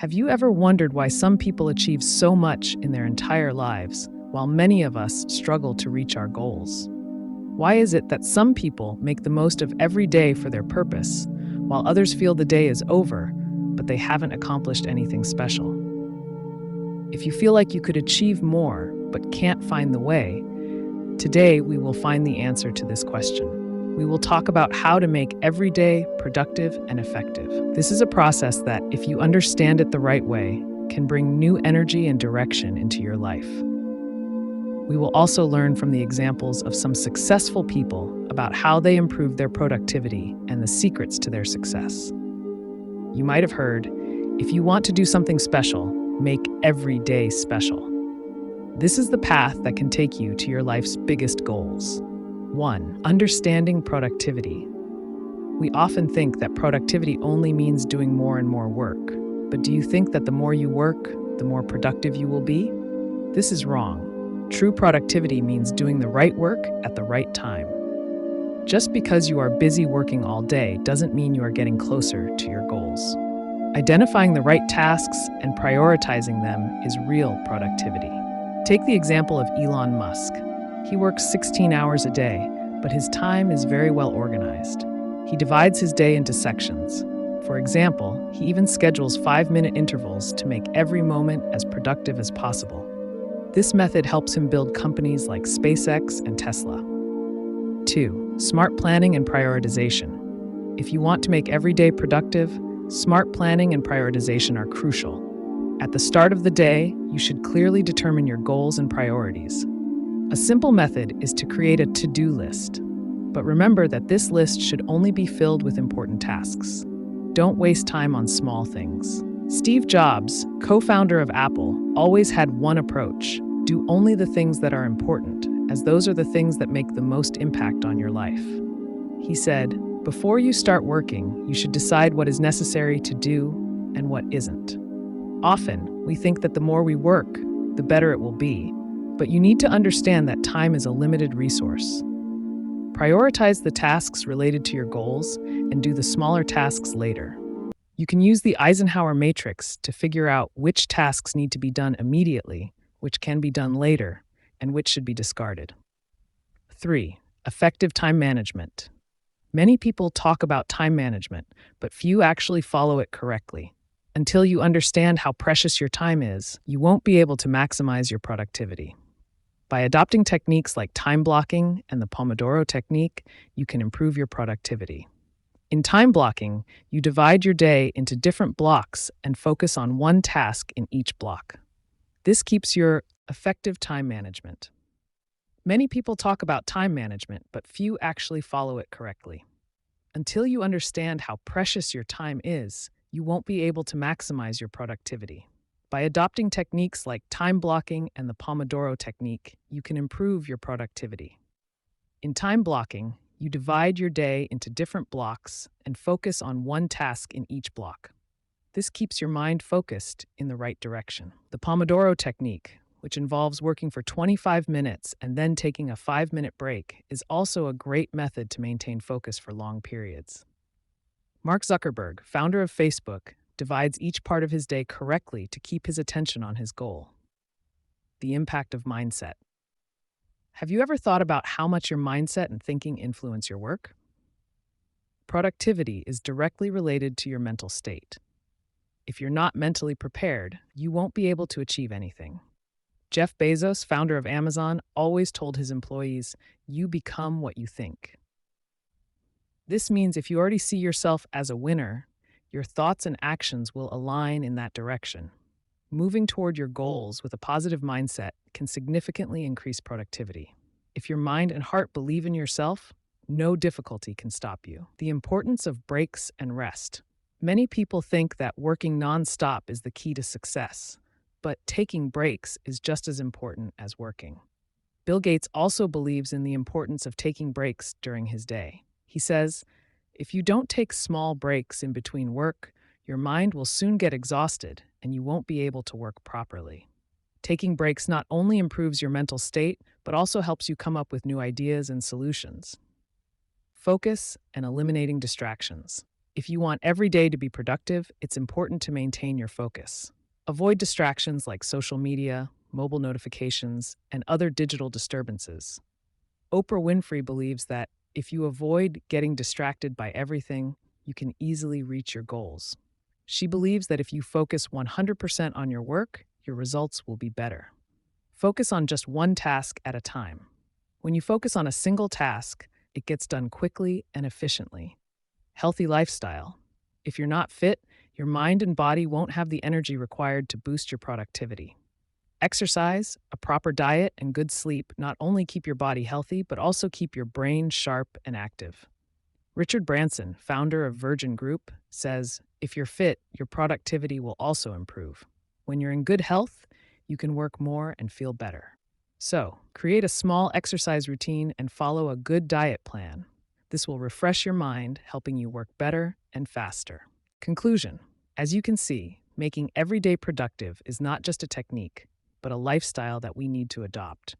Have you ever wondered why some people achieve so much in their entire lives, while many of us struggle to reach our goals? Why is it that some people make the most of every day for their purpose, while others feel the day is over, but they haven't accomplished anything special? If you feel like you could achieve more, but can't find the way, today we will find the answer to this question. We will talk about how to make every day productive and effective. This is a process that, if you understand it the right way, can bring new energy and direction into your life. We will also learn from the examples of some successful people about how they improved their productivity and the secrets to their success. You might have heard, if you want to do something special, make every day special. This is the path that can take you to your life's biggest goals. 1. Understanding productivity. We often think that productivity only means doing more and more work. But do you think that the more you work, the more productive you will be? This is wrong. True productivity means doing the right work at the right time. Just because you are busy working all day doesn't mean you are getting closer to your goals. Identifying the right tasks and prioritizing them is real productivity. Take the example of Elon Musk. He works 16 hours a day, but his time is very well organized. He divides his day into sections. For example, he even schedules 5-minute intervals to make every moment as productive as possible. This method helps him build companies like SpaceX and Tesla. 2. Smart planning and prioritization. If you want to make every day productive, smart planning and prioritization are crucial. At the start of the day, you should clearly determine your goals and priorities. A simple method is to create a to-do list. But remember that this list should only be filled with important tasks. Don't waste time on small things. Steve Jobs, co-founder of Apple, always had one approach: do only the things that are important, as those are the things that make the most impact on your life. He said, before you start working, you should decide what is necessary to do and what isn't. Often, we think that the more we work, the better it will be. But you need to understand that time is a limited resource. Prioritize the tasks related to your goals and do the smaller tasks later. You can use the Eisenhower matrix to figure out which tasks need to be done immediately, which can be done later, and which should be discarded. 3. Effective time management. Many people talk about time management, but few actually follow it correctly. Until you understand how precious your time is, you won't be able to maximize your productivity. By adopting techniques like time blocking and the Pomodoro technique, you can improve your productivity. In time blocking, you divide your day into different blocks and focus on one task in each block. This keeps your effective time management. Many people talk about time management, but few actually follow it correctly. Until you understand how precious your time is, you won't be able to maximize your productivity. By adopting techniques like time blocking and the Pomodoro technique, you can improve your productivity. In time blocking, you divide your day into different blocks and focus on one task in each block. This keeps your mind focused in the right direction. The Pomodoro technique, which involves working for 25 minutes and then taking a 5-minute break, is also a great method to maintain focus for long periods. Mark Zuckerberg, founder of Facebook, divides each part of his day correctly to keep his attention on his goal. The impact of mindset. Have you ever thought about how much your mindset and thinking influence your work? Productivity is directly related to your mental state. If you're not mentally prepared, you won't be able to achieve anything. Jeff Bezos, founder of Amazon, always told his employees, "You become what you think." This means if you already see yourself as a winner, your thoughts and actions will align in that direction. Moving toward your goals with a positive mindset can significantly increase productivity. If your mind and heart believe in yourself, no difficulty can stop you. The importance of breaks and rest. Many people think that working non-stop is the key to success, but taking breaks is just as important as working. Bill Gates also believes in the importance of taking breaks during his day. He says, if you don't take small breaks in between work, your mind will soon get exhausted and you won't be able to work properly. Taking breaks not only improves your mental state, but also helps you come up with new ideas and solutions. Focus and eliminating distractions. If you want every day to be productive, it's important to maintain your focus. Avoid distractions like social media, mobile notifications, and other digital disturbances. Oprah Winfrey believes that if you avoid getting distracted by everything, you can easily reach your goals. She believes that if you focus 100% on your work, your results will be better. Focus on just one task at a time. When you focus on a single task, it gets done quickly and efficiently. Healthy lifestyle. If you're not fit, your mind and body won't have the energy required to boost your productivity. Exercise, a proper diet, and good sleep not only keep your body healthy, but also keep your brain sharp and active. Richard Branson, founder of Virgin Group, says, if you're fit, your productivity will also improve. When you're in good health, you can work more and feel better. So, create a small exercise routine and follow a good diet plan. This will refresh your mind, helping you work better and faster. Conclusion. As you can see, making every day productive is not just a technique, but a lifestyle that we need to adopt.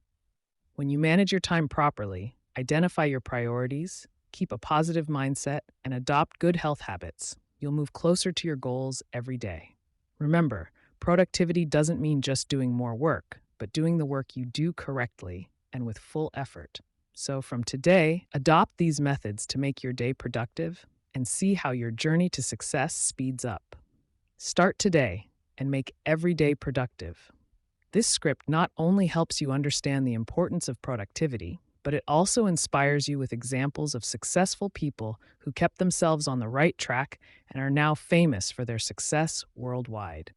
When you manage your time properly, identify your priorities, keep a positive mindset, and adopt good health habits, you'll move closer to your goals every day. Remember, productivity doesn't mean just doing more work, but doing the work you do correctly and with full effort. So from today, adopt these methods to make your day productive and see how your journey to success speeds up. Start today and make every day productive. This script not only helps you understand the importance of productivity, but it also inspires you with examples of successful people who kept themselves on the right track and are now famous for their success worldwide.